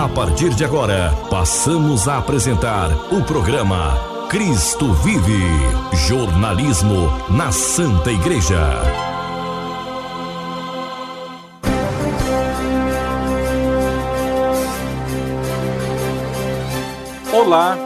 A partir de agora, passamos a apresentar o programa Cristo Vive, jornalismo na Santa Igreja. Olá,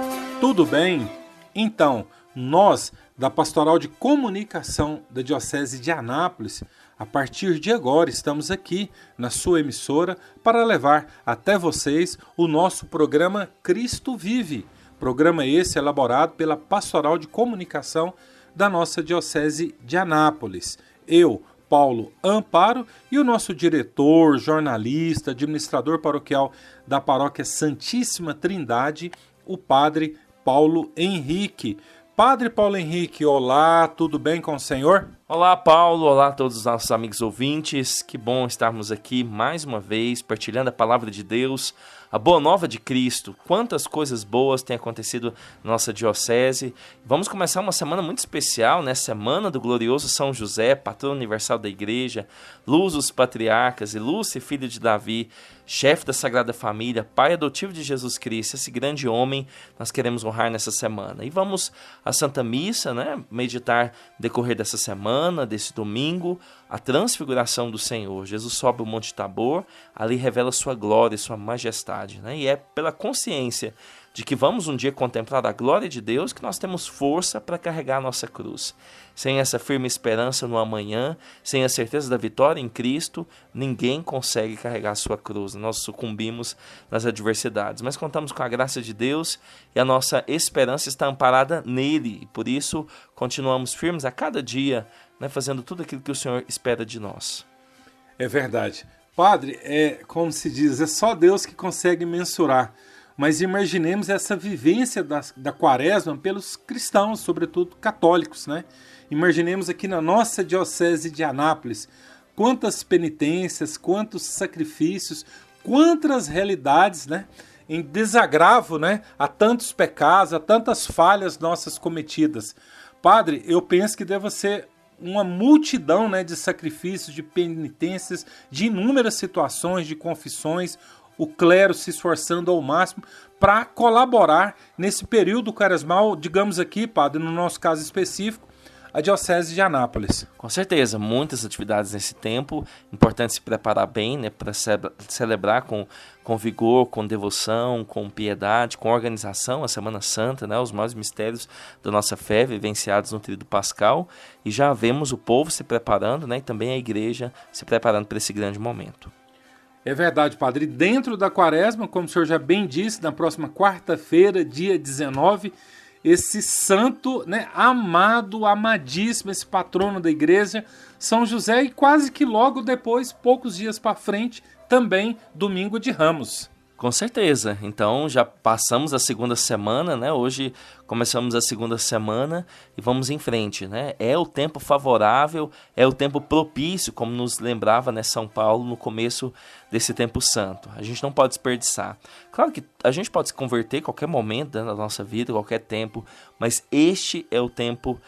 tudo bem? Então, nós, da Pastoral de Comunicação da Diocese de Anápolis, a partir de agora estamos aqui na sua emissora para levar até vocês o nosso programa Cristo Vive. Programa esse elaborado pela Pastoral de Comunicação da nossa Diocese de Anápolis. Eu, Paulo Amparo, e o nosso diretor, jornalista, administrador paroquial da Paróquia Santíssima Trindade, o Padre Paulo Henrique. Padre Paulo Henrique, olá, tudo bem com o senhor? Olá, Paulo, olá a todos os nossos amigos ouvintes, que bom estarmos aqui mais uma vez, partilhando a palavra de Deus, a boa nova de Cristo. Quantas coisas boas têm acontecido na nossa diocese. Vamos começar uma semana muito especial, né? Semana do glorioso São José, patrono universal da igreja, luz dos patriarcas, ilustre filho de Davi, chefe da Sagrada Família, pai adotivo de Jesus Cristo, esse grande homem nós queremos honrar nessa semana. E vamos à Santa Missa, né? Meditar no decorrer dessa semana, desse domingo, a transfiguração do Senhor. Jesus sobe o Monte Tabor, ali revela sua glória, sua majestade, né? E é pela consciência de que vamos um dia contemplar a glória de Deus que nós temos força para carregar a nossa cruz. Sem essa firme esperança no amanhã, sem a certeza da vitória em Cristo, ninguém consegue carregar a sua cruz. Nós sucumbimos nas adversidades, mas contamos com a graça de Deus e a nossa esperança está amparada nele. E por isso continuamos firmes a cada dia, né, fazendo tudo aquilo que o Senhor espera de nós. É verdade. Padre, como se diz, é só Deus que consegue mensurar. Mas imaginemos essa vivência da quaresma pelos cristãos, sobretudo católicos, né? Imaginemos aqui na nossa diocese de Anápolis quantas penitências, quantos sacrifícios, quantas realidades, né? Em desagravo, né? A tantos pecados, a tantas falhas nossas cometidas. Padre, eu penso que deve ser uma multidão, né, de sacrifícios, de penitências, de inúmeras situações, de confissões, o clero se esforçando ao máximo para colaborar nesse período quaresmal, digamos aqui, padre, no nosso caso específico, a Diocese de Anápolis. Com certeza, muitas atividades nesse tempo, importante se preparar bem, né, para celebrar com vigor, com devoção, com piedade, com organização, a Semana Santa, né, os maiores mistérios da nossa fé, vivenciados no Tríduo Pascal, e já vemos o povo se preparando, né, e também a igreja se preparando para esse grande momento. É verdade, padre. E dentro da quaresma, como o senhor já bem disse, na próxima quarta-feira, dia 19, esse santo, né, amado, amadíssimo, esse patrono da igreja, São José, e quase que logo depois, poucos dias para frente, também domingo de Ramos. Com certeza. Então já passamos a segunda semana, né? Hoje começamos a segunda semana e vamos em frente, né? É o tempo favorável, é o tempo propício, como nos lembrava, né, São Paulo no começo desse tempo santo. A gente não pode desperdiçar. Claro que a gente pode se converter em qualquer momento, né, da nossa vida, qualquer tempo, mas este é o tempo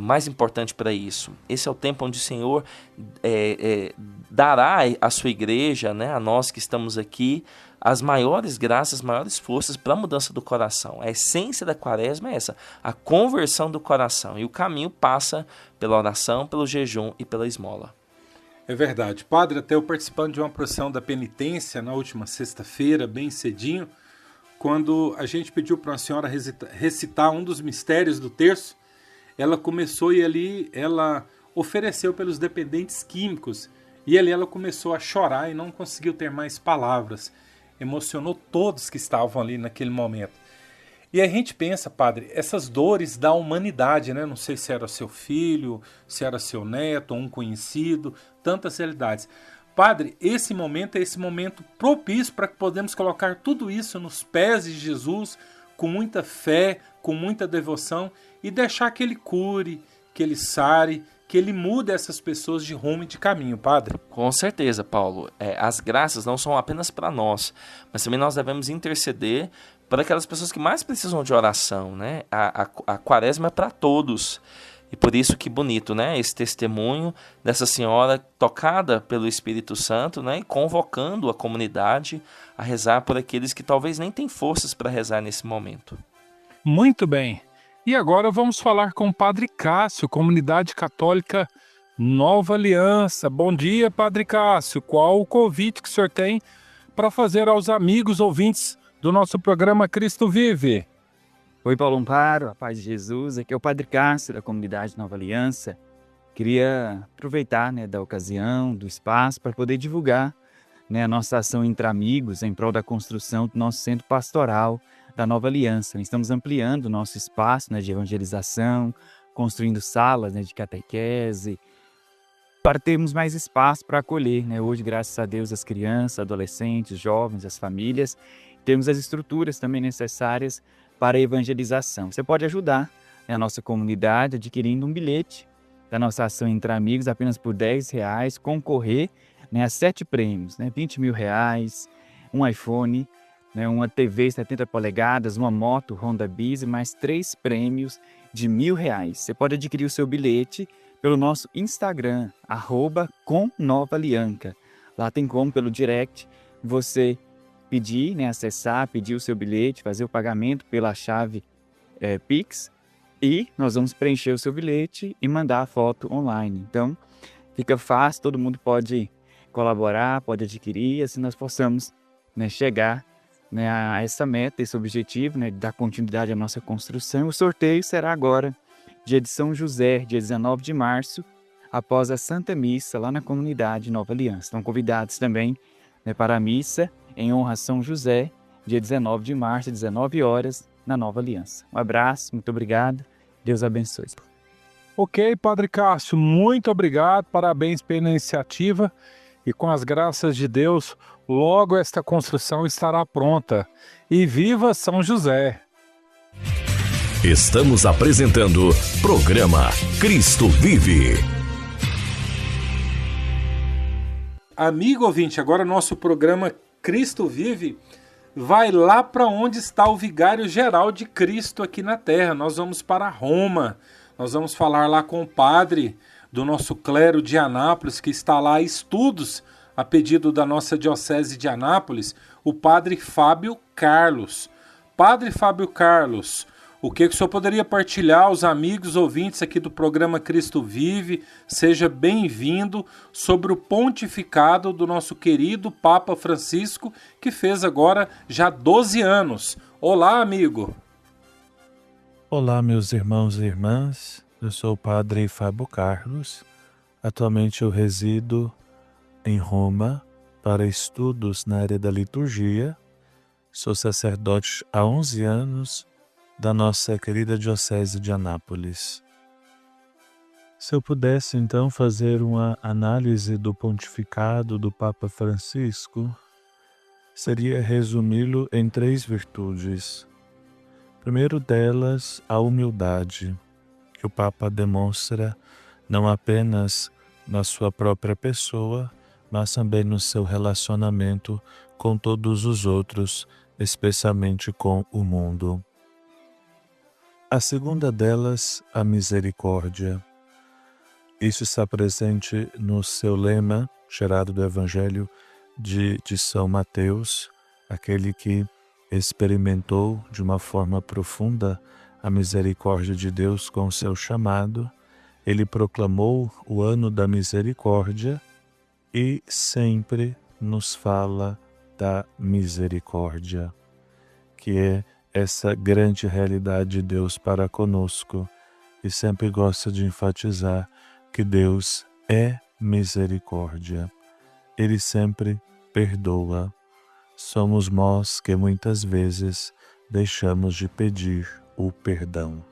mais importante para isso. Esse é o tempo onde o Senhor dará à sua igreja, né, a nós que estamos aqui, as maiores graças, as maiores forças para a mudança do coração. A essência da quaresma é essa, a conversão do coração. E o caminho passa pela oração, pelo jejum e pela esmola. É verdade. Padre, até eu participando de uma procissão da penitência na última sexta-feira, bem cedinho, quando a gente pediu para uma senhora recitar um dos mistérios do terço, ela começou e ali ela ofereceu pelos dependentes químicos. E ali ela começou a chorar e não conseguiu ter mais palavras. Emocionou todos que estavam ali naquele momento. E a gente pensa, padre, essas dores da humanidade, né? Não sei se era seu filho, se era seu neto, ou um conhecido, tantas realidades. Padre, esse momento é esse momento propício para que podemos colocar tudo isso nos pés de Jesus, com muita fé, com muita devoção, e deixar que Ele cure, que Ele sare, que Ele mude essas pessoas de rumo e de caminho, padre. Com certeza, Paulo. As graças não são apenas para nós, mas também nós devemos interceder para aquelas pessoas que mais precisam de oração, né? A quaresma é para todos. E por isso que bonito, né? Esse testemunho dessa senhora tocada pelo Espírito Santo, né? E convocando a comunidade a rezar por aqueles que talvez nem têm forças para rezar nesse momento. Muito bem. E agora vamos falar com o Padre Cássio, Comunidade Católica Nova Aliança. Bom dia, Padre Cássio. Qual o convite que o senhor tem para fazer aos amigos ouvintes do nosso programa Cristo Vive? Oi, Paulo Amparo, a paz de Jesus. Aqui é o Padre Cássio, da Comunidade Nova Aliança. Queria aproveitar, da ocasião, do espaço, para poder divulgar, a nossa ação entre amigos em prol da construção do nosso centro pastoral da Nova Aliança. Estamos ampliando o nosso espaço de evangelização, construindo salas de catequese, para termos mais espaço para acolher. Hoje, graças a Deus, as crianças, adolescentes, jovens, as famílias, temos as estruturas também necessárias para a evangelização. Você pode ajudar a nossa comunidade adquirindo um bilhete da nossa ação entre amigos apenas por R$10, concorrer a 7 prêmios, 20 mil reais, um iPhone, uma TV 70 polegadas, uma moto Honda Biz e mais 3 prêmios de R$1.000. Você pode adquirir o seu bilhete pelo nosso Instagram, @comnovaalianca. Lá tem como, pelo direct, você pedir, acessar, pedir o seu bilhete, fazer o pagamento pela chave Pix, e nós vamos preencher o seu bilhete e mandar a foto online. Então, fica fácil, todo mundo pode colaborar, pode adquirir, assim nós possamos chegar a essa meta, esse objetivo, de dar continuidade à nossa construção. O sorteio será agora, dia de São José, dia 19 de março, após a Santa Missa, lá na comunidade Nova Aliança. Estão convidados também para a missa em honra a São José, dia 19 de março, 19 horas, na Nova Aliança. Um abraço, muito obrigado, Deus abençoe. Ok, Padre Cássio, muito obrigado, parabéns pela iniciativa e com as graças de Deus, logo esta construção estará pronta. E viva São José! Estamos apresentando programa Cristo Vive. Amigo ouvinte, agora nosso programa Cristo Vive vai lá para onde está o vigário-geral de Cristo aqui na Terra. Nós vamos para Roma, nós vamos falar lá com o padre do nosso clero de Anápolis, que está lá a estudos a pedido da nossa diocese de Anápolis, o padre Fábio Carlos. Padre Fábio Carlos, o que o senhor poderia partilhar aos amigos ouvintes aqui do programa Cristo Vive? Seja bem-vindo, sobre o pontificado do nosso querido Papa Francisco, que fez agora já 12 anos. Olá, amigo! Olá, meus irmãos e irmãs. Eu sou o padre Fábio Carlos. Atualmente eu resido em Roma para estudos na área da liturgia. Sou sacerdote há 11 anos da nossa querida Diocese de Anápolis. Se eu pudesse, então, fazer uma análise do pontificado do Papa Francisco, seria resumi-lo em 3 virtudes. Primeiro delas, a humildade, que o Papa demonstra não apenas na sua própria pessoa, mas também no seu relacionamento com todos os outros, especialmente com o mundo. A segunda delas, a misericórdia. Isso está presente no seu lema, tirado do Evangelho de São Mateus, aquele que experimentou de uma forma profunda a misericórdia de Deus com o seu chamado. Ele proclamou o ano da misericórdia e sempre nos fala da misericórdia, que é essa grande realidade de Deus para conosco, e sempre gosta de enfatizar que Deus é misericórdia. Ele sempre perdoa. Somos nós que muitas vezes deixamos de pedir o perdão.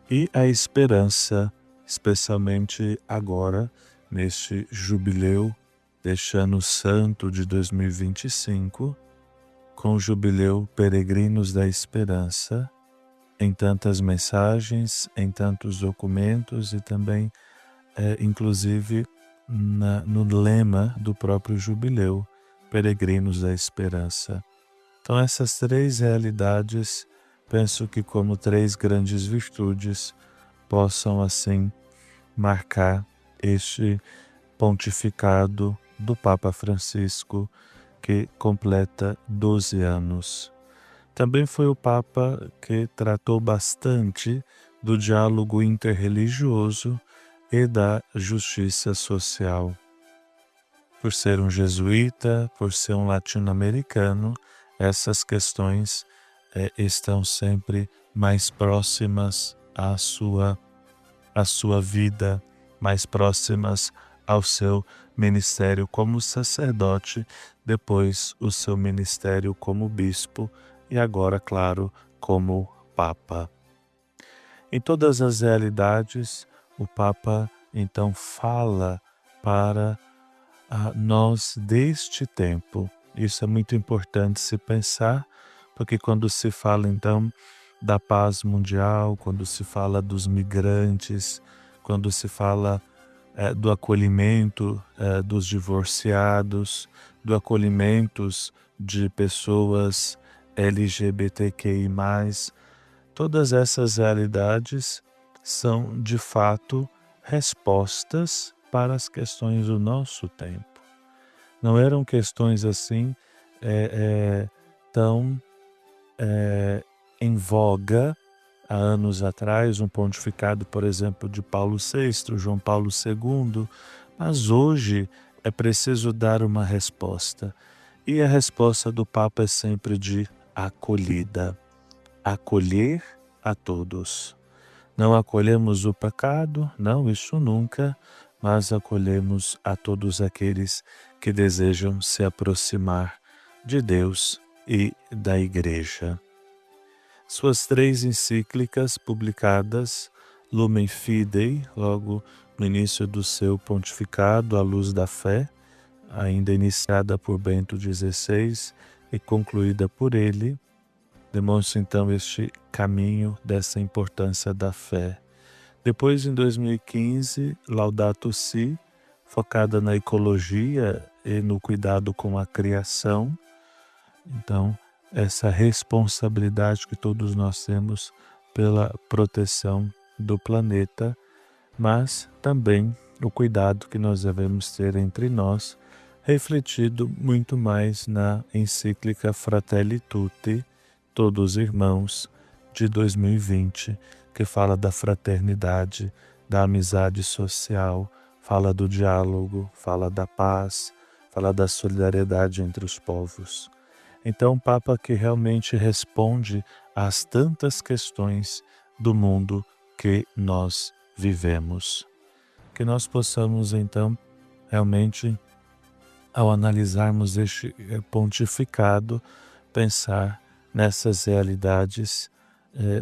E a esperança, especialmente agora, neste jubileu deste ano santo de 2025, com o jubileu Peregrinos da Esperança, em tantas mensagens, em tantos documentos e também, inclusive, no lema do próprio jubileu, Peregrinos da Esperança. Então, essas 3 realidades, penso que como 3 grandes virtudes, possam assim marcar este pontificado do Papa Francisco, que completa 12 anos. Também foi o Papa que tratou bastante do diálogo interreligioso e da justiça social. Por ser um jesuíta, por ser um latino-americano, essas questões estão sempre mais próximas à sua vida, mais próximas ao seu ministério como sacerdote, depois o seu ministério como bispo e agora, claro, como Papa. Em todas as realidades, o Papa então fala para nós deste tempo. Isso é muito importante se pensar, porque quando se fala então da paz mundial, quando se fala dos migrantes, quando se fala do acolhimento dos divorciados, do acolhimento de pessoas LGBTQI+, todas essas realidades são, de fato, respostas para as questões do nosso tempo. Não eram questões assim tão em voga há anos atrás, um pontificado, por exemplo, de Paulo VI, João Paulo II, mas hoje é preciso dar uma resposta. E a resposta do Papa é sempre de acolhida. Acolher a todos. Não acolhemos o pecado, não, isso nunca, mas acolhemos a todos aqueles que desejam se aproximar de Deus e da Igreja. Suas 3 encíclicas publicadas, Lumen Fidei, logo no início do seu pontificado, A Luz da Fé, ainda iniciada por Bento XVI e concluída por ele, demonstra então este caminho dessa importância da fé. Depois, em 2015, Laudato Si, focada na ecologia e no cuidado com a criação. Então, essa responsabilidade que todos nós temos pela proteção do planeta, mas também o cuidado que nós devemos ter entre nós, refletido muito mais na encíclica Fratelli Tutti, Todos Irmãos, de 2020, que fala da fraternidade, da amizade social, fala do diálogo, fala da paz, fala da solidariedade entre os povos. Então, um Papa que realmente responde às tantas questões do mundo que nós vivemos. Que nós possamos, então, realmente, ao analisarmos este pontificado, pensar nessas realidades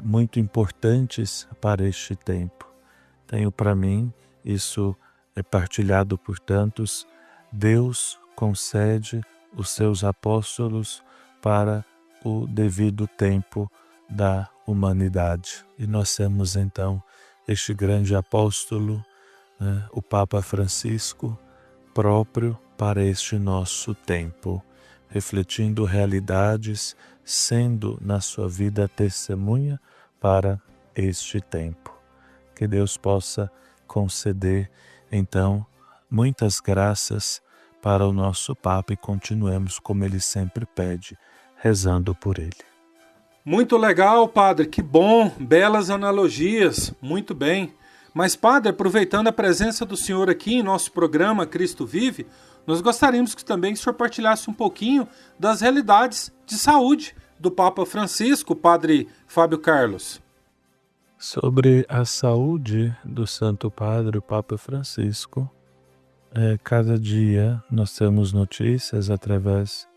muito importantes para este tempo. Tenho para mim, isso é partilhado por tantos, Deus concede os seus apóstolos para o devido tempo da humanidade. E nós temos então este grande apóstolo, o Papa Francisco, próprio para este nosso tempo, refletindo realidades, sendo na sua vida testemunha para este tempo. Que Deus possa conceder, então, muitas graças para o nosso Papa e continuemos como ele sempre pede, rezando por ele. Muito legal, padre, que bom, belas analogias, muito bem. Mas, padre, aproveitando a presença do senhor aqui em nosso programa Cristo Vive, nós gostaríamos que também o senhor partilhasse um pouquinho das realidades de saúde do Papa Francisco, padre Fábio Carlos. Sobre a saúde do Santo Padre, o Papa Francisco, cada dia nós temos notícias através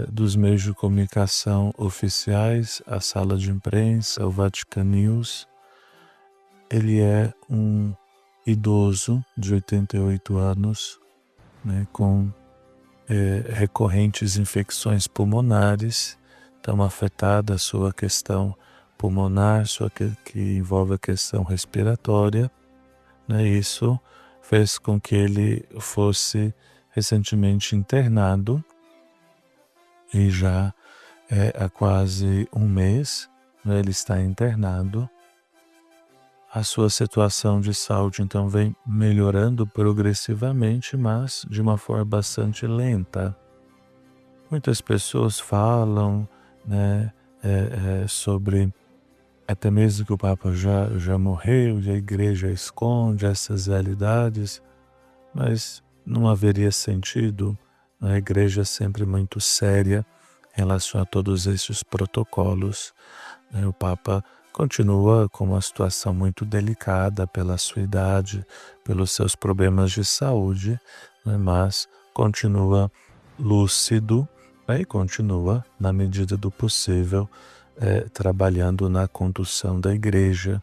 dos meios de comunicação oficiais, a sala de imprensa, o Vatican News. Ele é um idoso de 88 anos, com recorrentes infecções pulmonares, então afetada a sua questão pulmonar, que envolve a questão respiratória. Isso fez com que ele fosse recentemente internado e já há quase um mês ele está internado. A sua situação de saúde, então, vem melhorando progressivamente, mas de uma forma bastante lenta. Muitas pessoas falam, né, sobre até mesmo que o Papa já morreu e a Igreja esconde essas realidades, mas não haveria sentido. A Igreja é sempre muito séria em relação a todos esses protocolos. O Papa continua com uma situação muito delicada pela sua idade, pelos seus problemas de saúde, mas continua lúcido, e continua, na medida do possível, trabalhando na condução da Igreja.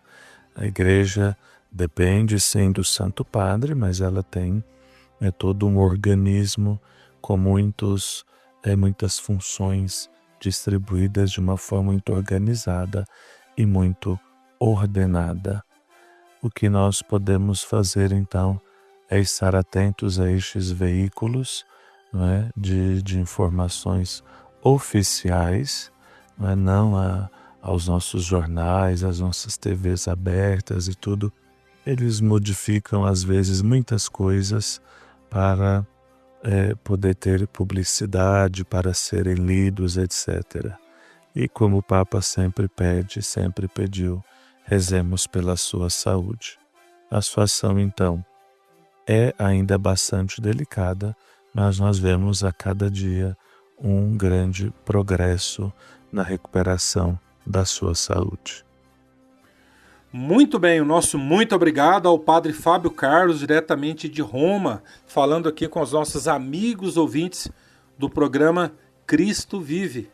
A Igreja depende, sim, do Santo Padre, mas ela tem todo um organismo com muitas funções distribuídas de uma forma muito organizada e muito ordenada. O que nós podemos fazer, então, é estar atentos a estes veículos, não é, de informações oficiais, não aos nossos jornais, às nossas TVs abertas e tudo. Eles modificam, às vezes, muitas coisas para poder ter publicidade, para serem lidos, etc. E como o Papa sempre pediu, rezemos pela sua saúde. A situação, então, é ainda bastante delicada, mas nós vemos a cada dia um grande progresso na recuperação da sua saúde. Muito bem, o nosso muito obrigado ao Padre Fábio Carlos, diretamente de Roma, falando aqui com os nossos amigos ouvintes do programa Cristo Vive.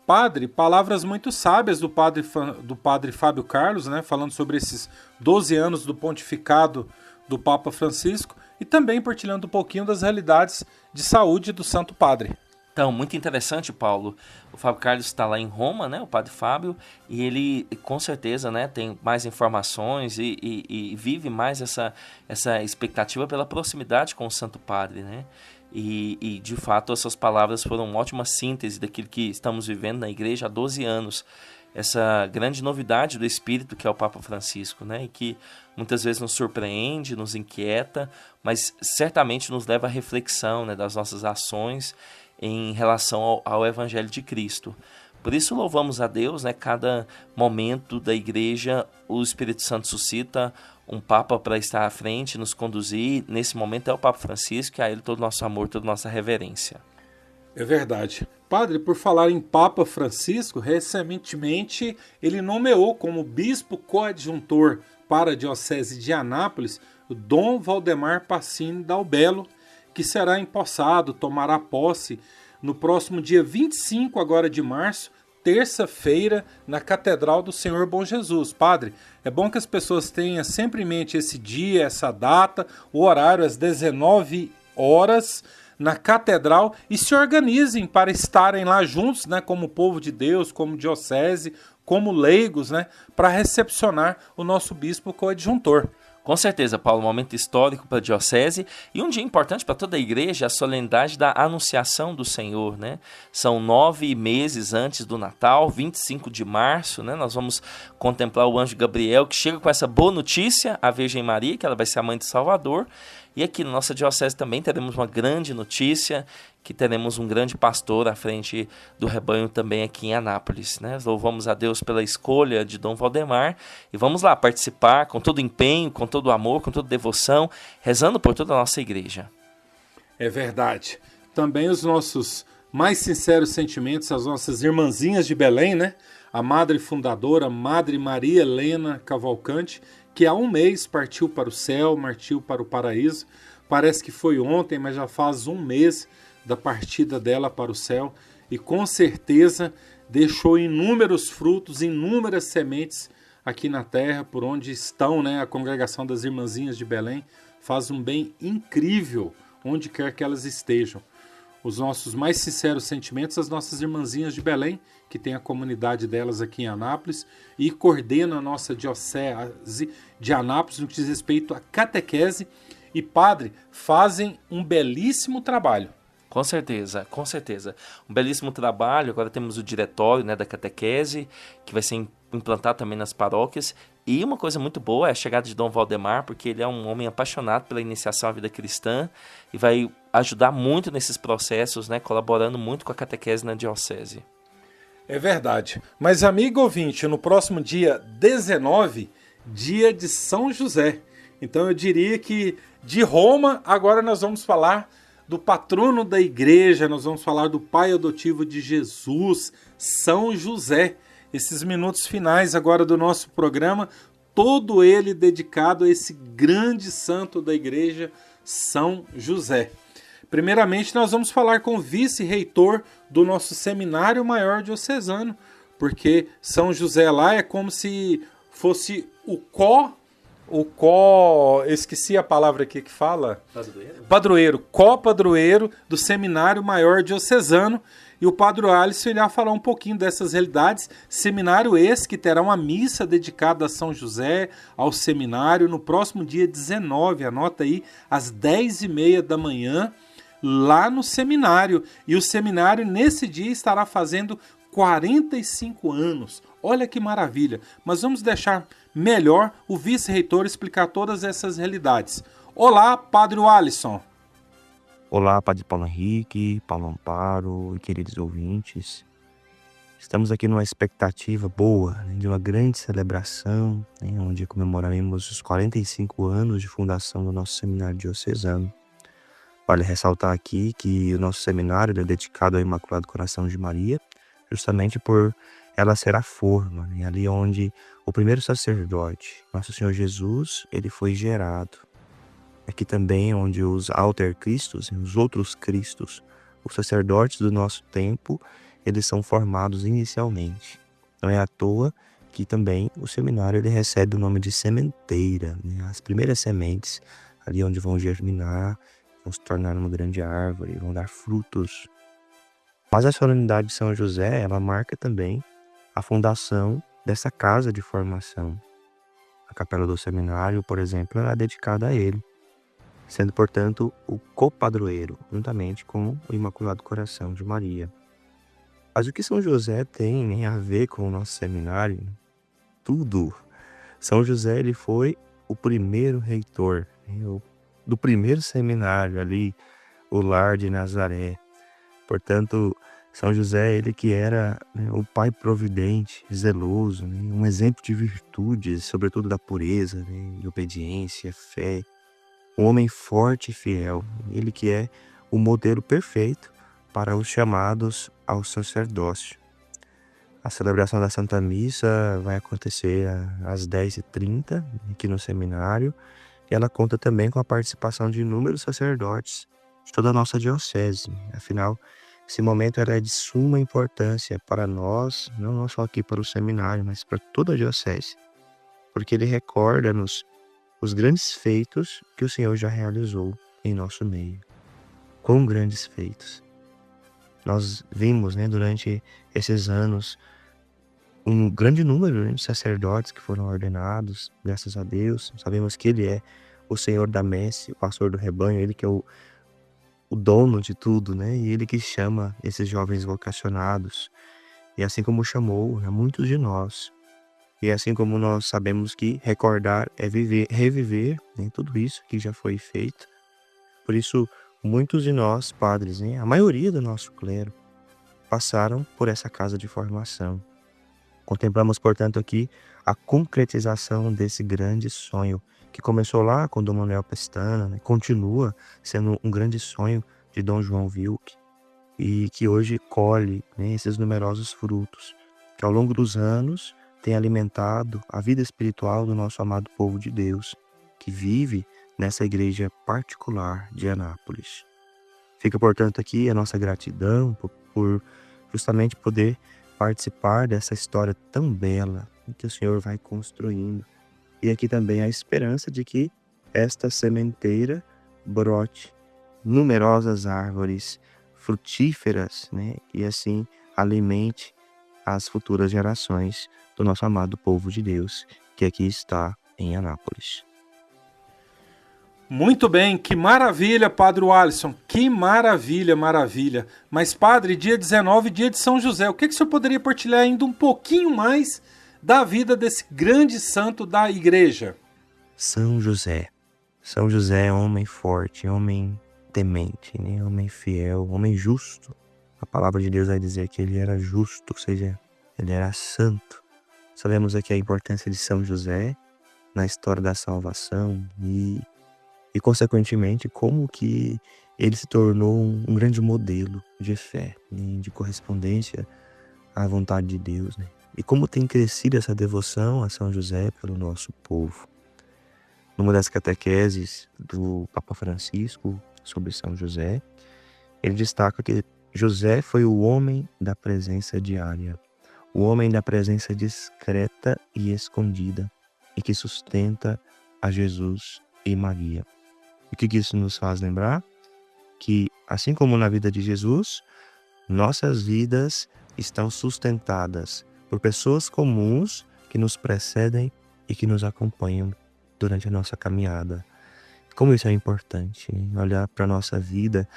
Padre, palavras muito sábias do Padre Fábio Carlos, né, falando sobre esses 12 anos do pontificado do Papa Francisco e também partilhando um pouquinho das realidades de saúde do Santo Padre. Então, muito interessante, Paulo. O Fábio Carlos está lá em Roma, né, o Padre Fábio, e ele com certeza, né, tem mais informações e vive mais essa expectativa pela proximidade com o Santo Padre, né? E de fato, essas palavras foram uma ótima síntese daquilo que estamos vivendo na igreja há 12 anos. Essa grande novidade do Espírito que é o Papa Francisco, né? E que muitas vezes nos surpreende, nos inquieta, mas certamente nos leva à reflexão, né, das nossas ações em relação ao Evangelho de Cristo. Por isso louvamos a Deus, né? Cada momento da igreja o Espírito Santo suscita um Papa para estar à frente, nos conduzir. Nesse momento é o Papa Francisco, e a ele todo o nosso amor, toda a nossa reverência. É verdade. Padre, por falar em Papa Francisco, recentemente ele nomeou como bispo coadjuntor para a Diocese de Anápolis o Dom Valdemar Passini Dalbello, que será empossado, tomará posse no próximo dia 25 agora de março, terça-feira, na Catedral do Senhor Bom Jesus. Padre, é bom que as pessoas tenham sempre em mente esse dia, essa data, o horário às 19 horas, na Catedral, e se organizem para estarem lá juntos, né, como povo de Deus, como diocese, como leigos, né, para recepcionar o nosso bispo coadjuntor. Com certeza, Paulo, um momento histórico para a Diocese e um dia importante para toda a igreja, a solenidade da Anunciação do Senhor, né? São 9 meses antes do Natal, 25 de março, né? Nós vamos contemplar o anjo Gabriel, que chega com essa boa notícia, a Virgem Maria, que ela vai ser a mãe de Salvador. E aqui na nossa Diocese também teremos uma grande notícia, que teremos um grande pastor à frente do rebanho também aqui em Anápolis, né? Louvamos a Deus pela escolha de Dom Valdemar e vamos lá participar com todo empenho, com todo amor, com toda devoção, rezando por toda a nossa igreja. É verdade. Também os nossos mais sinceros sentimentos às nossas irmãzinhas de Belém, né? A madre fundadora, Madre Maria Helena Cavalcante, que há um mês partiu para o céu, partiu para o paraíso. Parece que foi ontem, mas já faz um mês da partida dela para o céu, e com certeza deixou inúmeros frutos, inúmeras sementes aqui na terra, por onde estão, né, a congregação das Irmãzinhas de Belém, faz um bem incrível, onde quer que elas estejam. Os nossos mais sinceros sentimentos às nossas Irmãzinhas de Belém, que tem a comunidade delas aqui em Anápolis, e coordena a nossa Diocese de Anápolis no que diz respeito à catequese, e padre, fazem um belíssimo trabalho. Com certeza, com certeza. Um belíssimo trabalho. Agora temos o diretório, né, da catequese, que vai ser implantar também nas paróquias. E uma coisa muito boa é a chegada de Dom Valdemar, porque ele é um homem apaixonado pela iniciação à vida cristã e vai ajudar muito nesses processos, né, colaborando muito com a catequese na diocese. É verdade. Mas, amigo ouvinte, no próximo dia 19, dia de São José. Então eu diria que de Roma, agora nós vamos falar do patrono da igreja, nós vamos falar do pai adotivo de Jesus, São José. Esses minutos finais agora do nosso programa, todo ele dedicado a esse grande santo da igreja, São José. Primeiramente, nós vamos falar com o vice-reitor do nosso Seminário Maior Diocesano, porque São José lá é como se fosse esqueci a palavra aqui que fala. Padroeiro. Co-padroeiro do Seminário Maior Diocesano. E o Padre Alisson irá falar um pouquinho dessas realidades. Seminário esse que terá uma missa dedicada a São José, ao seminário, no próximo dia 19, anota aí, às 10h30 da manhã, lá no seminário. E o seminário, nesse dia, estará fazendo 45 anos. Olha que maravilha. Mas vamos deixar melhor o vice-reitor explicar todas essas realidades. Olá, Padre Alisson. Olá, Padre Paulo Henrique, Paulo Amparo e queridos ouvintes. Estamos aqui numa expectativa boa, né, de uma grande celebração, né, onde comemoraremos os 45 anos de fundação do nosso seminário diocesano. Vale ressaltar aqui que o nosso seminário é dedicado ao Imaculado Coração de Maria, justamente por ela ser a forma, né, ali onde o primeiro sacerdote, Nosso Senhor Jesus, ele foi gerado. Aqui também onde os alter Cristos, os outros Cristos, os sacerdotes do nosso tempo, eles são formados inicialmente. Não é à toa que também o seminário ele recebe o nome de sementeira, né? As primeiras sementes, ali onde vão germinar, vão se tornar uma grande árvore, vão dar frutos. Mas a solenidade de São José, ela marca também a fundação dessa casa de formação. A capela do seminário, por exemplo, ela é dedicada a ele, sendo, portanto, o copadroeiro, juntamente com o Imaculado Coração de Maria. Mas o que São José tem a ver com o nosso seminário? Tudo. São José ele foi o primeiro reitor, né, do primeiro seminário ali, o Lar de Nazaré. Portanto, São José, ele que era, né, o pai providente, zeloso, né, um exemplo de virtudes, sobretudo da pureza, né, de obediência, fé. Um homem forte e fiel, ele que é o modelo perfeito para os chamados ao sacerdócio. A celebração da Santa Missa vai acontecer às 10h30 aqui no seminário, e ela conta também com a participação de inúmeros sacerdotes de toda a nossa diocese. Afinal, esse momento é de suma importância para nós, não só aqui para o seminário, mas para toda a diocese, porque ele recorda-nos os grandes feitos que o Senhor já realizou em nosso meio. Quão grandes feitos! Nós vimos, né, durante esses anos um grande número de sacerdotes que foram ordenados, graças a Deus. Sabemos que Ele é o Senhor da messe, o pastor do rebanho, Ele que é o dono de tudo, né? E Ele que chama esses jovens vocacionados. E assim como chamou a muitos de nós. E assim como nós sabemos que recordar é reviver, né, tudo isso que já foi feito. Por isso, muitos de nós, padres, né, a maioria do nosso clero, passaram por essa casa de formação. Contemplamos, portanto, aqui a concretização desse grande sonho que começou lá com Dom Manuel Pestana, né, continua sendo um grande sonho de Dom João Wilk e que hoje colhe, né, esses numerosos frutos, que ao longo dos anos tem alimentado a vida espiritual do nosso amado povo de Deus, que vive nessa igreja particular de Anápolis. Fica, portanto, aqui a nossa gratidão por justamente poder participar dessa história tão bela que o Senhor vai construindo. E aqui também a esperança de que esta sementeira brote numerosas árvores frutíferas, né? E assim alimente as futuras gerações do nosso amado povo de Deus, que aqui está em Anápolis. Muito bem, que maravilha, Padre Alisson, que maravilha, maravilha. Mas, Padre, dia 19, dia de São José, o que o senhor poderia partilhar ainda um pouquinho mais da vida desse grande santo da igreja? São José. São José é homem forte, homem temente, né? Homem fiel, homem justo. A palavra de Deus vai dizer que ele era justo, ou seja, ele era santo. Sabemos aqui a importância de São José na história da salvação e consequentemente, como que ele se tornou um grande modelo de fé, né? De correspondência à vontade de Deus, né? E como tem crescido essa devoção a São José pelo nosso povo. Numa das catequeses do Papa Francisco sobre São José, ele destaca que José foi o homem da presença diária, o homem da presença discreta e escondida, e que sustenta a Jesus e Maria. E o que isso nos faz lembrar? Que, assim como na vida de Jesus, nossas vidas estão sustentadas por pessoas comuns que nos precedem e que nos acompanham durante a nossa caminhada. Como isso é importante, hein? Olhar para a nossa vida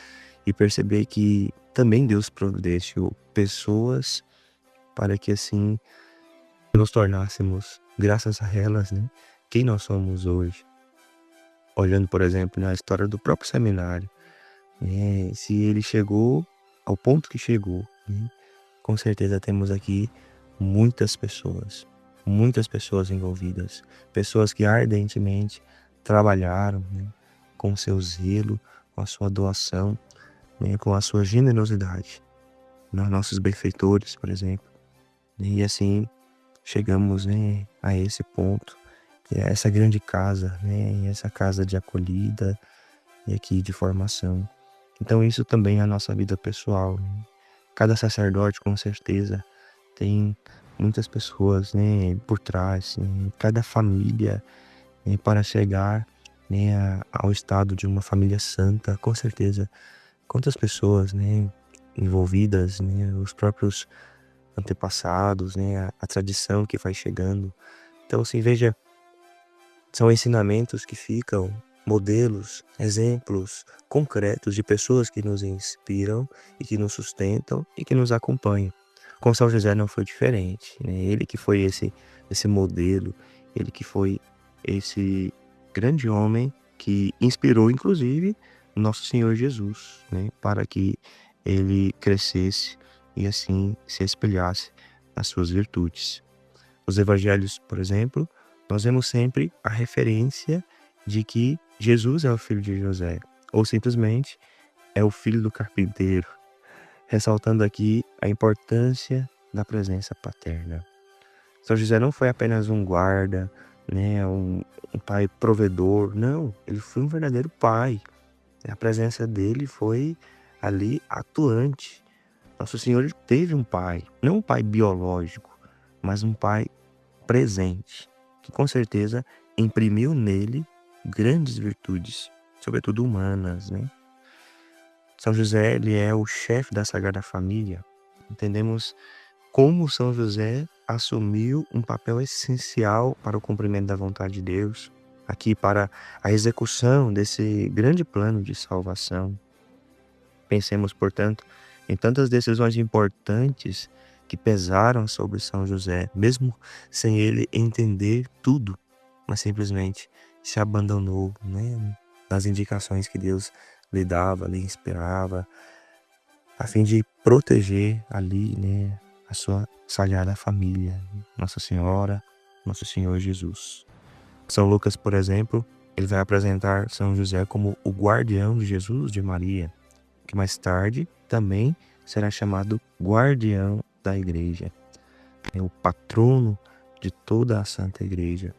e perceber que também Deus providenciou pessoas para que assim nos tornássemos, graças a elas, né, quem nós somos hoje. Olhando, por exemplo, na história do próprio seminário, se ele chegou ao ponto que chegou, né, com certeza temos aqui muitas pessoas envolvidas, pessoas que ardentemente trabalharam, né, com seu zelo, com a sua doação, né, com a sua generosidade, nossos benfeitores, por exemplo. E assim chegamos, né, a esse ponto, que é essa grande casa, né, essa casa de acolhida e aqui de formação. Então isso também é a nossa vida pessoal, né? Cada sacerdote, com certeza, tem muitas pessoas, né, por trás, né, cada família, né, para chegar, né, ao estado de uma família santa, com certeza. Quantas pessoas, né, envolvidas, né, os próprios antepassados, né, a tradição que vai chegando. Então, assim, veja, são ensinamentos que ficam, modelos, exemplos concretos de pessoas que nos inspiram e que nos sustentam e que nos acompanham. Com São José não foi diferente, né? Ele que foi esse modelo, ele que foi esse grande homem que inspirou, inclusive, nosso Senhor Jesus, né? Para que ele crescesse e assim se espelhasse nas suas virtudes. Nos evangelhos, por exemplo, nós vemos sempre a referência de que Jesus é o filho de José, ou simplesmente é o filho do carpinteiro, ressaltando aqui a importância da presença paterna. São José não foi apenas um guarda, né, um pai provedor, não, ele foi um verdadeiro pai. A presença dele foi ali atuante. Nosso Senhor teve um pai, não um pai biológico, mas um pai presente, que com certeza imprimiu nele grandes virtudes, sobretudo humanas, né? São José, ele é o chefe da Sagrada Família. Entendemos como São José assumiu um papel essencial para o cumprimento da vontade de Deus, aqui para a execução desse grande plano de salvação. Pensemos, portanto, em tantas decisões importantes que pesaram sobre São José, mesmo sem ele entender tudo, mas simplesmente se abandonou, né, nas indicações que Deus lhe dava, lhe inspirava, a fim de proteger ali, né, a sua sagrada família, Nossa Senhora, Nosso Senhor Jesus. São Lucas, por exemplo, ele vai apresentar São José como o guardião de Jesus, de Maria, que mais tarde também será chamado guardião da igreja, é o patrono de toda a Santa Igreja.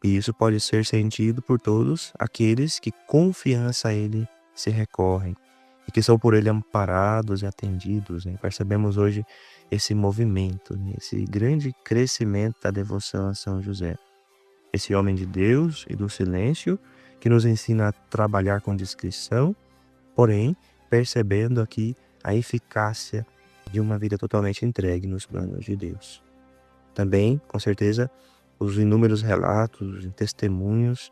E isso pode ser sentido por todos aqueles que confiança a ele se recorrem e que são por ele amparados e atendidos, né? Percebemos hoje esse movimento, né? Esse grande crescimento da devoção a São José. Esse homem de Deus e do silêncio que nos ensina a trabalhar com discrição, porém percebendo aqui a eficácia de uma vida totalmente entregue nos planos de Deus. Também, com certeza, os inúmeros relatos e testemunhos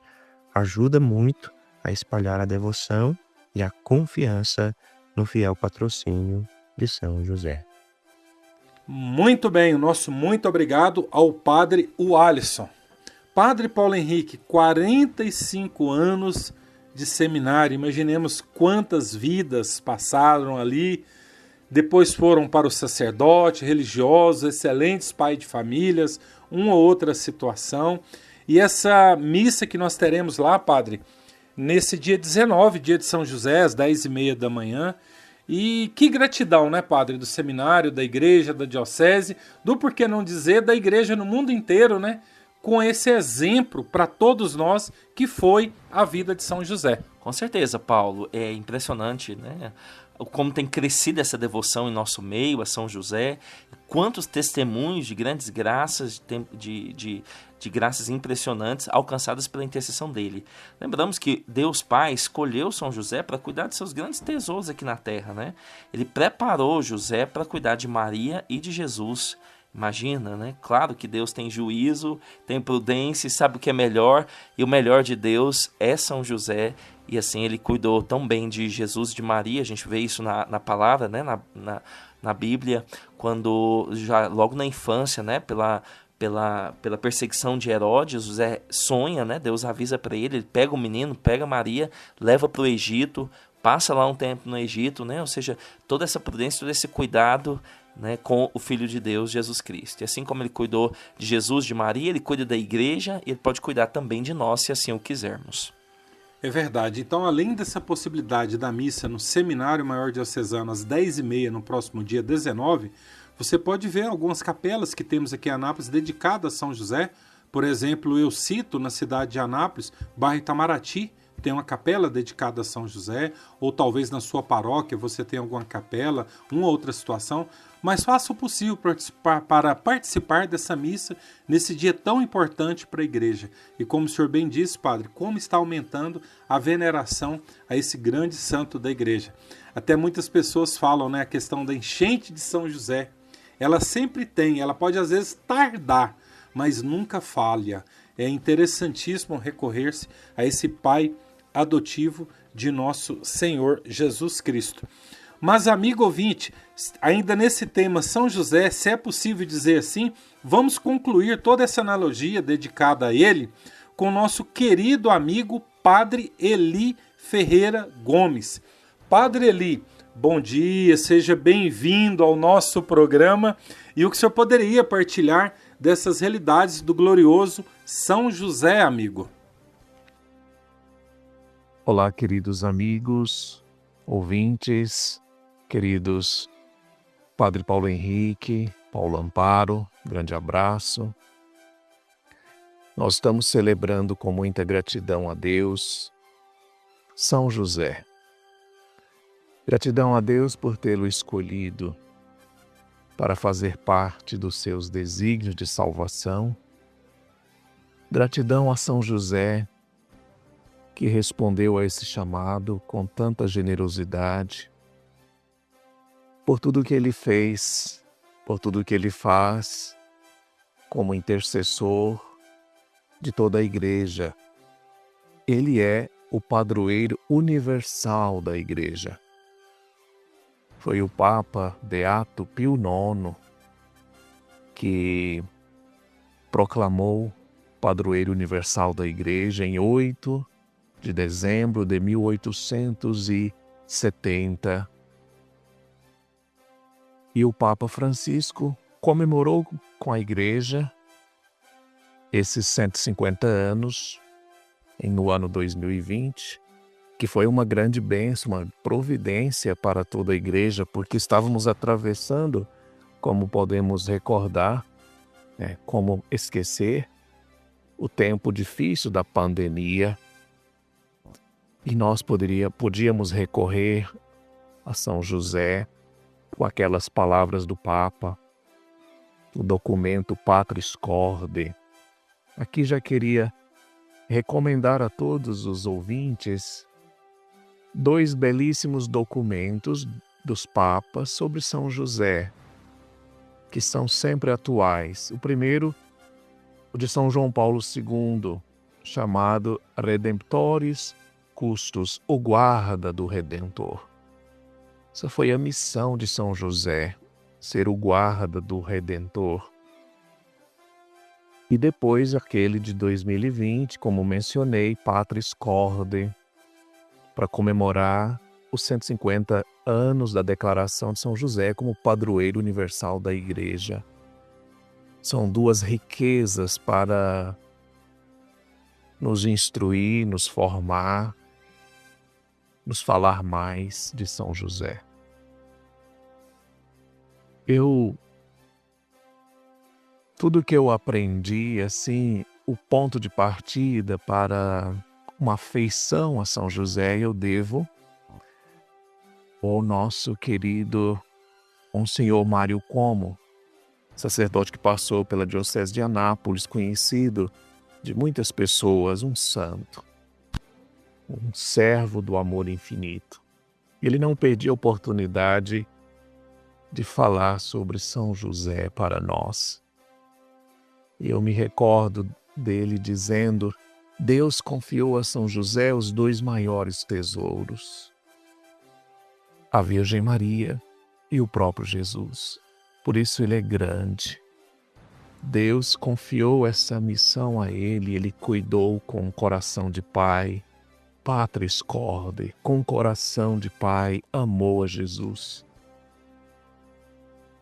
ajudam muito a espalhar a devoção e a confiança no fiel patrocínio de São José. Muito bem, o nosso muito obrigado ao Padre Alisson. Padre Paulo Henrique, 45 anos de seminário, imaginemos quantas vidas passaram ali, depois foram para o sacerdote, religiosos, excelentes pais de famílias, uma ou outra situação. E essa missa que nós teremos lá, Padre, nesse dia 19, dia de São José, às 10h30 da manhã. E que gratidão, né, Padre, do seminário, da igreja, da diocese, do por que não dizer da igreja no mundo inteiro, né? Com esse exemplo para todos nós que foi a vida de São José. Com certeza, Paulo. É impressionante, né? Como tem crescido essa devoção em nosso meio a São José. Quantos testemunhos de grandes graças, de graças impressionantes alcançadas pela intercessão dele. Lembramos que Deus Pai escolheu São José para cuidar de seus grandes tesouros aqui na terra, né? Ele preparou José para cuidar de Maria e de Jesus. Imagina, né? Claro que Deus tem juízo, tem prudência, sabe o que é melhor, e o melhor de Deus é São José, e assim ele cuidou tão bem de Jesus e de Maria. A gente vê isso na palavra, né? Na Bíblia, quando já logo na infância, né? Pela perseguição de Herodes, José sonha, né? Deus avisa para ele pega o menino, pega Maria, leva para o Egito, passa lá um tempo no Egito, né? Ou seja, toda essa prudência, todo esse cuidado, né, com o Filho de Deus, Jesus Cristo. E assim como ele cuidou de Jesus, de Maria, ele cuida da igreja e ele pode cuidar também de nós, se assim o quisermos. É verdade. Então, além dessa possibilidade da missa no Seminário Maior Diocesano às 10h30, no próximo dia 19, você pode ver algumas capelas que temos aqui em Anápolis dedicadas a São José. Por exemplo, eu cito na cidade de Anápolis, bairro Itamaraty, tem uma capela dedicada a São José, ou talvez na sua paróquia você tenha alguma capela, uma outra situação, mas faça o possível para participar dessa missa nesse dia tão importante para a igreja. E como o senhor bem disse, Padre, como está aumentando a veneração a esse grande santo da igreja. Até muitas pessoas falam, né, a questão da enchente de São José. Ela sempre tem, ela pode às vezes tardar, mas nunca falha. É interessantíssimo recorrer-se a esse Pai adotivo de nosso Senhor Jesus Cristo. Mas, amigo ouvinte, ainda nesse tema São José, se é possível dizer assim, vamos concluir toda essa analogia dedicada a ele com o nosso querido amigo Padre Eli Ferreira Gomes. Padre Eli, bom dia, seja bem-vindo ao nosso programa. E o que o senhor poderia partilhar dessas realidades do glorioso São José, amigo? Olá, queridos amigos, ouvintes, queridos Padre Paulo Henrique, Paulo Amparo, grande abraço. Nós estamos celebrando com muita gratidão a Deus, São José. Gratidão a Deus por tê-lo escolhido para fazer parte dos seus desígnios de salvação. Gratidão a São José, que respondeu a esse chamado com tanta generosidade, por tudo que ele fez, por tudo que ele faz, como intercessor de toda a igreja. Ele é o padroeiro universal da igreja. Foi o Papa Beato Pio IX que proclamou padroeiro universal da igreja em 8 de dezembro de 1870. E o Papa Francisco comemorou com a igreja esses 150 anos no ano 2020, que foi uma grande bênção, uma providência para toda a igreja, porque estávamos atravessando, como podemos recordar, como esquecer, o tempo difícil da pandemia. E nós podíamos recorrer a São José com aquelas palavras do Papa, o documento Patris Corde. Aqui já queria recomendar a todos os ouvintes 2 belíssimos documentos dos papas sobre São José, que são sempre atuais. O primeiro, o de São João Paulo II, chamado Redemptoris Custos, o guarda do Redentor. Essa foi a missão de São José, ser o guarda do Redentor. E depois aquele de 2020, como mencionei, Patris Corde, para comemorar os 150 anos da declaração de São José como padroeiro universal da Igreja. São duas riquezas para nos instruir, nos formar, nos falar mais de São José. Tudo que eu aprendi, assim, o ponto de partida para uma afeição a São José, eu devo ao nosso querido Monsenhor Mário Como, sacerdote que passou pela Diocese de Anápolis, conhecido de muitas pessoas, um santo, um servo do amor infinito. Ele não perdia a oportunidade de falar sobre São José para nós. Eu me recordo dele dizendo: Deus confiou a São José os dois maiores tesouros, a Virgem Maria e o próprio Jesus. Por isso ele é grande. Deus confiou essa missão a ele, ele cuidou com o coração de pai, Patris Corde, com o coração de pai, amou a Jesus.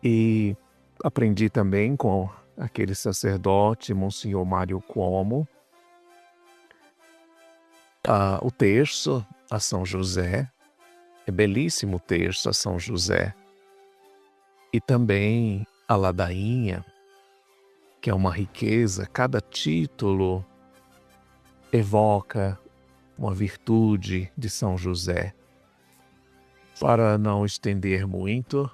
E aprendi também com aquele sacerdote, Monsenhor Mário Como, o terço a São José, é belíssimo o terço a São José, e também a ladainha, que é uma riqueza, cada título evoca uma virtude de São José. Para não estender muito,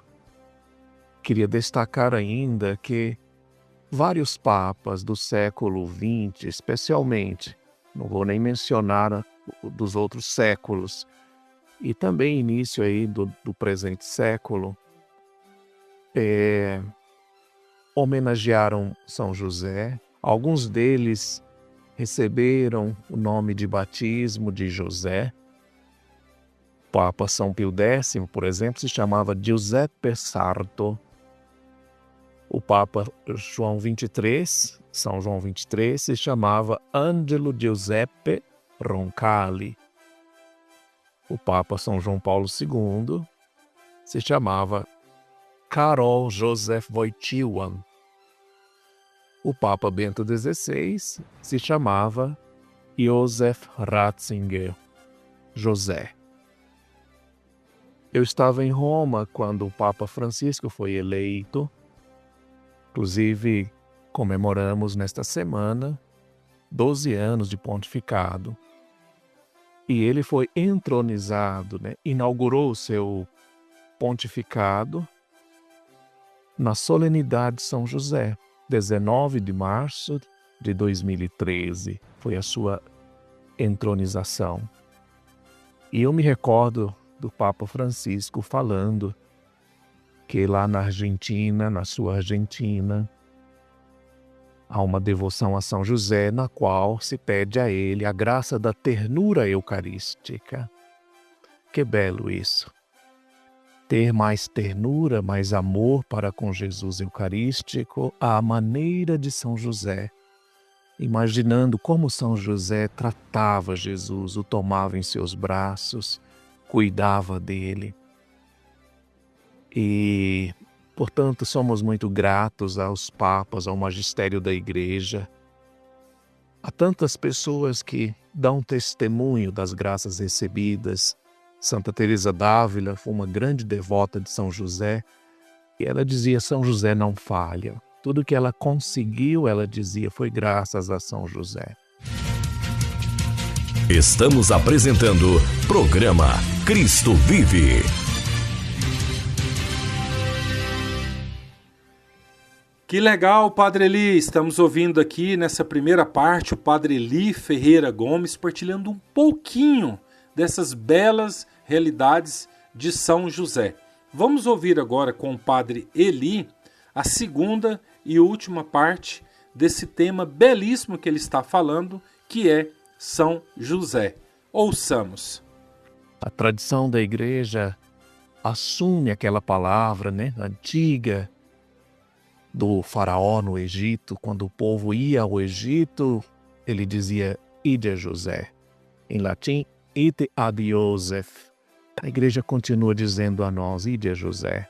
queria destacar ainda que vários papas do século XX, especialmente, não vou nem mencionar dos outros séculos, e também início aí do presente século, homenagearam São José. Alguns deles receberam o nome de batismo de José. O Papa São Pio X, por exemplo, se chamava Giuseppe Sarto. O Papa João XXIII, São João XXIII, se chamava Angelo Giuseppe Roncalli. O Papa São João Paulo II se chamava Karol Josef Wojtyła. O Papa Bento XVI se chamava Josef Ratzinger, José. Eu estava em Roma quando o Papa Francisco foi eleito. Inclusive, comemoramos nesta semana 12 anos de pontificado. E ele foi entronizado, inaugurou o seu pontificado na solenidade de São José, 19 de março de 2013. Foi a sua entronização. E eu me recordo do Papa Francisco falando que lá na Argentina, na sua Argentina, há uma devoção a São José na qual se pede a ele a graça da ternura eucarística. Que belo isso! Ter mais ternura, mais amor para com Jesus Eucarístico à maneira de São José, imaginando como São José tratava Jesus, o tomava em seus braços, cuidava dele. E, portanto, somos muito gratos aos papas, ao magistério da Igreja, a tantas pessoas que dão testemunho das graças recebidas. Santa Teresa d'Ávila foi uma grande devota de São José e ela dizia: São José não falha. Tudo que ela conseguiu, ela dizia, foi graças a São José. Estamos apresentando programa Cristo Vive. Que legal, Padre Eli. Estamos ouvindo aqui nessa primeira parte o Padre Eli Ferreira Gomes partilhando um pouquinho dessas belas realidades de São José. Vamos ouvir agora com o Padre Eli a segunda e última parte desse tema belíssimo que ele está falando, que é São José. Ouçamos. A tradição da Igreja assume aquela palavra, né, antiga do faraó no Egito. Quando o povo ia ao Egito, ele dizia ide a José. Em latim, ite ad Iosef. A igreja continua dizendo a nós, ide a José.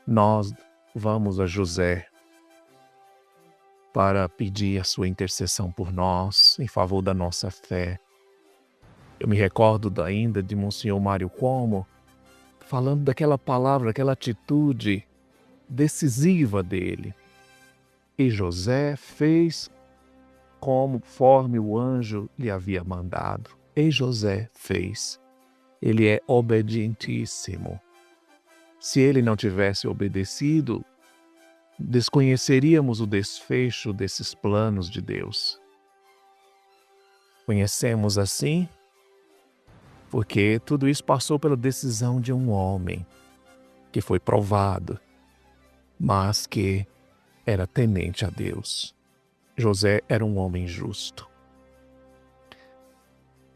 Nós vamos a José para pedir a sua intercessão por nós, em favor da nossa fé. Eu me recordo ainda de Monsenhor Mário Cuomo falando daquela palavra, aquela atitude decisiva dele. E José fez conforme o anjo lhe havia mandado. E José fez. Ele é obedientíssimo. Se ele não tivesse obedecido, desconheceríamos o desfecho desses planos de Deus. Conhecemos assim porque tudo isso passou pela decisão de um homem que foi provado, mas que era temente a Deus. José era um homem justo.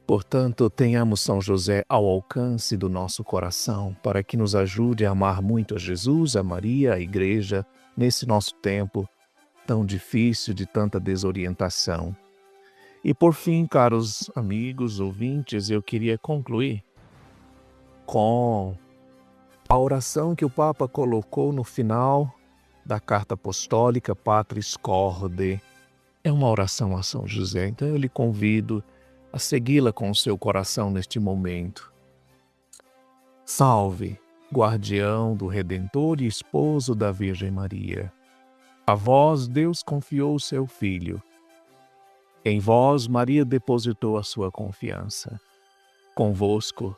Portanto, tenhamos São José ao alcance do nosso coração para que nos ajude a amar muito a Jesus, a Maria, a Igreja, nesse nosso tempo tão difícil de tanta desorientação. E por fim, caros amigos, ouvintes, eu queria concluir com a oração que o Papa colocou no final da carta apostólica Patris Corde. É uma oração a São José, então eu lhe convido a segui-la com o seu coração neste momento. Salve, guardião do Redentor e esposo da Virgem Maria. A vós Deus confiou o seu Filho. Em vós Maria depositou a sua confiança. Convosco,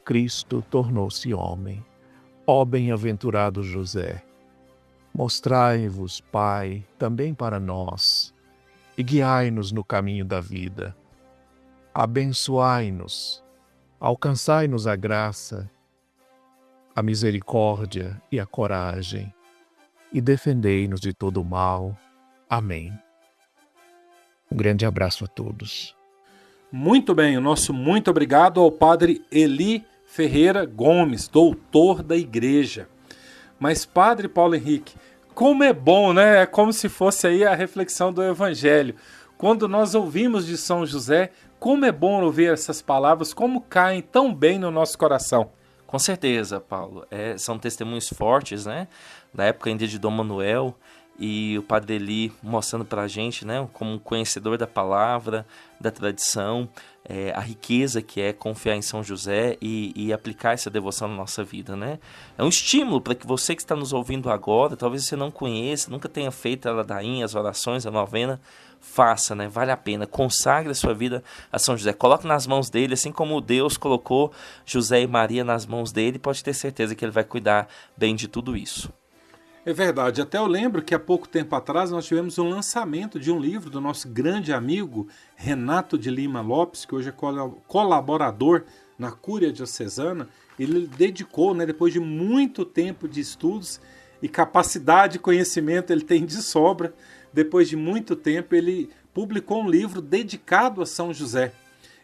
Cristo tornou-se homem. Ó bem-aventurado José, mostrai-vos, Pai, também para nós, e guiai-nos no caminho da vida. Abençoai-nos, alcançai-nos a graça, a misericórdia e a coragem, e defendei-nos de todo o mal. Amém. Um grande abraço a todos. Muito bem, o nosso muito obrigado ao Padre Eli Ferreira Gomes, doutor da Igreja. Mas, Padre Paulo Henrique, como é bom, né? É como se fosse aí a reflexão do Evangelho. Quando nós ouvimos de São José, como é bom ouvir essas palavras, como caem tão bem no nosso coração. Com certeza, Paulo. São testemunhos fortes, né? Da época ainda de Dom Manuel, e o Padre Eli mostrando para a gente, né, como um conhecedor da palavra, da tradição, a riqueza que é confiar em São José e aplicar essa devoção na nossa vida, né? É um estímulo para que você que está nos ouvindo agora, talvez você não conheça, nunca tenha feito a ladainha, as orações, a novena, faça, né? Vale a pena, consagre a sua vida a São José, coloque nas mãos dele, assim como Deus colocou José e Maria nas mãos dele, pode ter certeza que ele vai cuidar bem de tudo isso. É verdade, até eu lembro que há pouco tempo atrás nós tivemos um lançamento de um livro do nosso grande amigo Renato de Lima Lopes, que hoje é colaborador na Cúria Diocesana. Ele dedicou, né, depois de muito tempo de estudos e capacidade e conhecimento ele tem de sobra, depois de muito tempo ele publicou um livro dedicado a São José.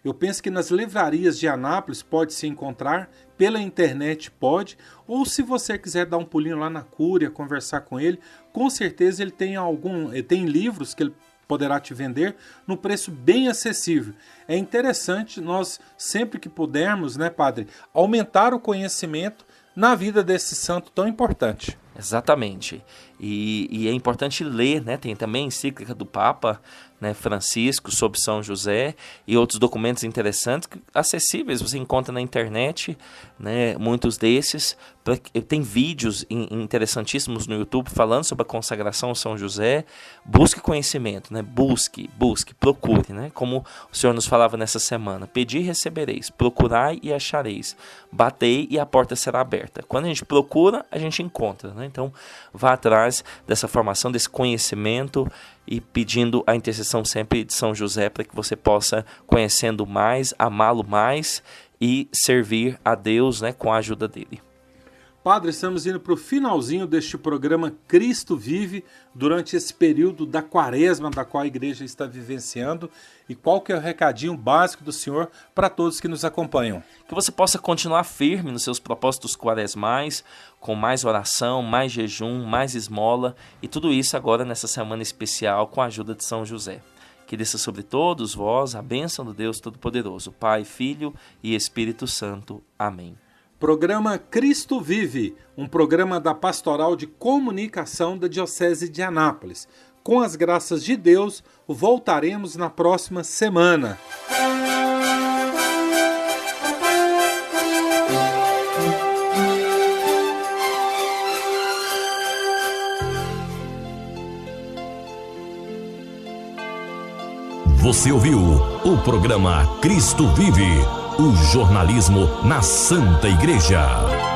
Eu penso que nas livrarias de Anápolis pode se encontrar, pela internet pode, ou se você quiser dar um pulinho lá na Cúria, conversar com ele, com certeza ele tem livros que ele poderá te vender no preço bem acessível. É interessante nós, sempre que pudermos, né, Padre, aumentar o conhecimento na vida desse santo tão importante. Exatamente. E é importante ler, né? Tem também a encíclica do Papa, né, Francisco, sobre São José, e outros documentos interessantes, acessíveis, você encontra na internet, né, muitos desses. Tem vídeos interessantíssimos no YouTube falando sobre a consagração a São José. Busque conhecimento, né? Busque, procure, né? Como o Senhor nos falava nessa semana: pedi e recebereis, procurai e achareis, batei e a porta será aberta. Quando a gente procura, a gente encontra, né? Então, vá atrás dessa formação, desse conhecimento, e pedindo a intercessão sempre de São José para que você possa, conhecendo mais, amá-lo mais e servir a Deus, né, com a ajuda dele. Padre, estamos indo para o finalzinho deste programa Cristo Vive, durante esse período da quaresma da qual a igreja está vivenciando. E qual que é o recadinho básico do senhor para todos que nos acompanham? Que você possa continuar firme nos seus propósitos quaresmais, com mais oração, mais jejum, mais esmola, e tudo isso agora nessa semana especial com a ajuda de São José. Que desça sobre todos vós a bênção do Deus Todo-Poderoso, Pai, Filho e Espírito Santo. Amém. Programa Cristo Vive, um programa da Pastoral de Comunicação da Diocese de Anápolis. Com as graças de Deus, voltaremos na próxima semana. Você ouviu o programa Cristo Vive, o jornalismo na Santa Igreja.